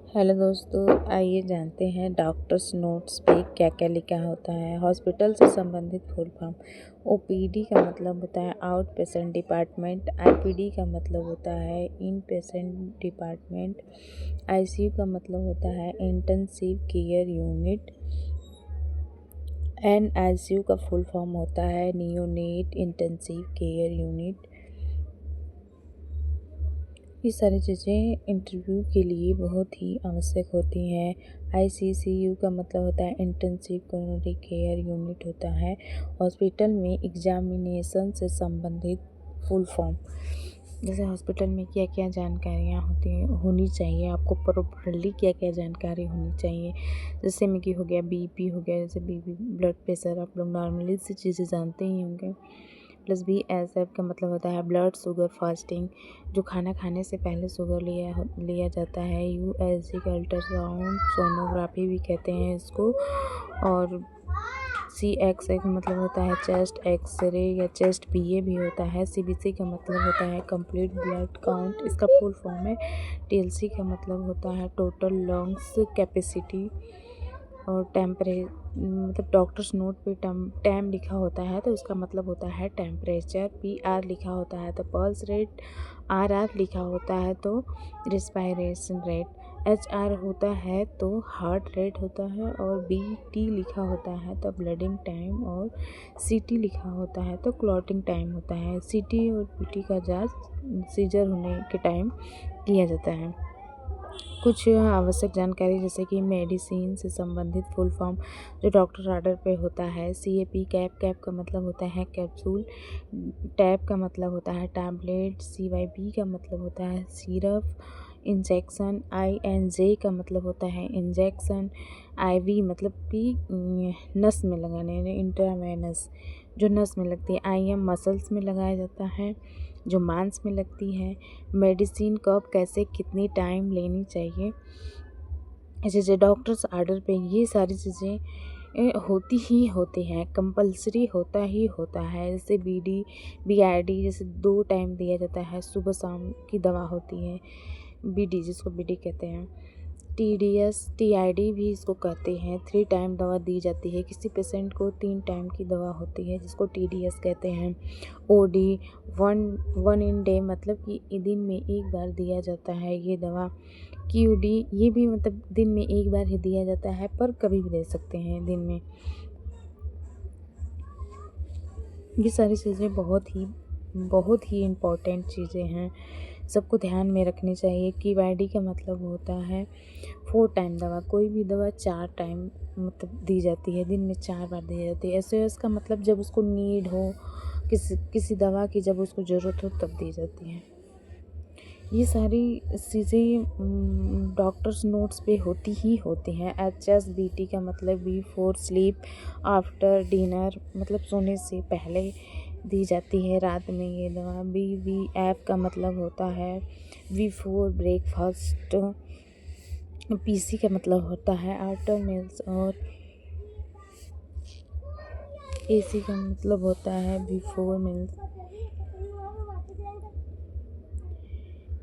Hello दोस्तों, आइए जानते हैं डॉक्टर्स नोट्स पे क्या क्या लिखा होता है। हॉस्पिटल से संबंधित फुल फॉर्म। ओपीडी का मतलब होता है आउट पेशेंट डिपार्टमेंट। आईपीडी का मतलब होता है इन पेशेंट डिपार्टमेंट। आईसीयू का मतलब होता है इंटेंसिव केयर यूनिट। एनआईसीयू का फुल फॉर्म होता है नियोनेट इंटेंसिव केयर यूनिट। ये सारी चीज़ें इंटरव्यू के लिए बहुत ही आवश्यक होती हैं। आईसीसीयू का मतलब होता है इंटेंसिव कोरोनरी केयर यूनिट होता है। हॉस्पिटल में एग्जामिनेशन से संबंधित फुल फॉर्म। जैसे हॉस्पिटल में क्या क्या जानकारियाँ होनी चाहिए, आपको प्रॉपरली क्या क्या जानकारी होनी चाहिए। जैसे में कि हो गया बीपी हो गया, जैसे बीपी ब्लड प्रेशर आप लोग नॉर्मली से चीज़ें जानते ही होंगे। प्लस BSF का मतलब होता है ब्लड शुगर फास्टिंग, जो खाना खाने से पहले शुगर लिया जाता है। USG का अल्ट्रासाउंड सोनोग्राफी भी कहते हैं इसको। और CXA का मतलब होता है चेस्ट एक्सरे या चेस्ट PA भी होता है। CBC का मतलब होता है कंप्लीट ब्लड काउंट, इसका फुल फॉर्म है। TLC का मतलब होता है टोटल लंग्स कैपेसिटी। और मतलब डॉक्टर्स नोट पे टैम लिखा होता है तो उसका मतलब होता है टेम्परेचर। PR लिखा होता है तो पल्स रेट। RR लिखा होता है तो रिस्पायरेशन रेट। HR होता है तो हार्ट रेट होता है। और BT लिखा होता है तो ब्लडिंग टाइम। और CT लिखा होता है तो क्लॉटिंग टाइम होता है। CT और PT का जांच सीजर होने के टाइम किया जाता है। कुछ आवश्यक जानकारी जैसे कि मेडिसिन से संबंधित फुल फॉर्म जो डॉक्टर ऑर्डर पे होता है। CAP कैप का मतलब होता है कैप्सूल। टैब का मतलब होता है टैबलेट। CYP का मतलब होता है सिरप। इंजेक्शन। INJ का मतलब होता है इंजेक्शन। IV मतलब कि नस में लगाने, इंट्रावेनस जो नस में लगती है। IM मसल्स में लगाया जाता है जो मांस में लगती है। मेडिसिन कब कैसे कितनी टाइम लेनी चाहिए, जैसे डॉक्टर्स आर्डर पे ये सारी चीज़ें होती ही होती हैं, कंपलसरी होता ही होता है। जैसे BD जैसे 2 टाइम दिया जाता है, सुबह शाम की दवा होती है। BD जिसको BD कहते हैं। TID भी इसको कहते हैं, 3 टाइम दवा दी जाती है। किसी पेशेंट को 3 टाइम की दवा होती है जिसको TDS कहते हैं। OD वन इन डे मतलब कि दिन में एक बार दिया जाता है ये दवा। QD ये भी मतलब दिन में एक बार ही दिया जाता है पर कभी भी दे सकते हैं दिन में। ये सारी चीज़ें बहुत ही इम्पोर्टेंट चीज़ें हैं, सबको ध्यान में रखनी चाहिए। QID का मतलब होता है 4 टाइम दवा। कोई भी दवा 4 टाइम मतलब दी जाती है, दिन में 4 बार दी जाती है। SOS का मतलब जब उसको नीड हो, किसी दवा की जब उसको ज़रूरत हो तब दी जाती है। ये सारी चीज़ें डॉक्टर्स नोट्स पे होती ही होती हैं। HSBT का मतलब बिफोर स्लीप, आफ्टर डिनर मतलब सोने से पहले दी जाती है रात में ये दवा। BVF का मतलब होता है बिफोर ब्रेकफास्ट। PC का मतलब होता है आफ्टर मील्स। और AC का मतलब होता है बिफोर मील्स।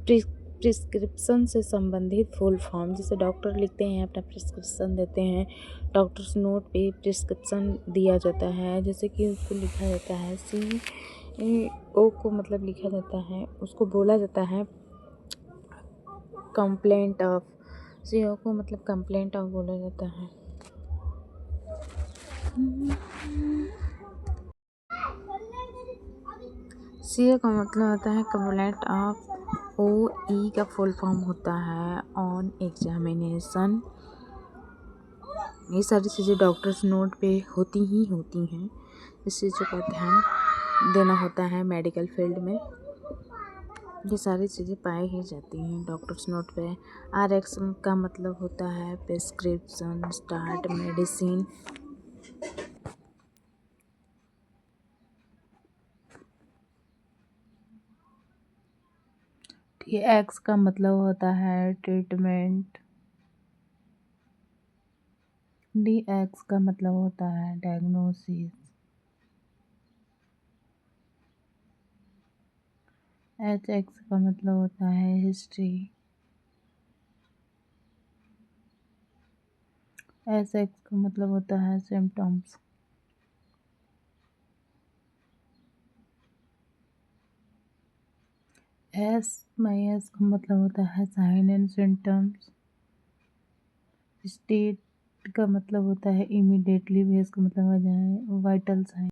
प्रिस्क्रिप्शन से संबंधित फुल फॉर्म, जैसे डॉक्टर लिखते हैं अपना प्रिस्क्रिप्शन देते हैं, डॉक्टर्स नोट पे प्रिस्क्रिप्शन दिया जाता है। जैसे कि उसको लिखा जाता है CO को मतलब लिखा जाता है, उसको बोला जाता है कंप्लेंट ऑफ। CO को मतलब कंप्लेंट ऑफ बोला जाता है। CO का मतलब होता है कंप्लेंट ऑफ। OE का फुल फॉर्म होता है ऑन एग्जामिनेशन। ये सारी चीज़ें डॉक्टर्स नोट पे होती ही होती हैं, इस चीज़ों का ध्यान देना होता है मेडिकल फील्ड में। ये सारी चीज़ें पाई ही जाती हैं डॉक्टर्स नोट पे। RX का मतलब होता है प्रिस्क्रिप्शन स्टार्ट मेडिसिन। TX का मतलब होता है ट्रीटमेंट। DX का मतलब होता है डायग्नोसिस। HX का मतलब होता है हिस्ट्री। एस एक्स का मतलब होता है सिम्टम्स। एस माई एस का मतलब होता है साइन एंड सिम्टम्स। स्टेट का मतलब होता है इमीडिएटली। वी एस का मतलब हो जाए वाइटल साइन।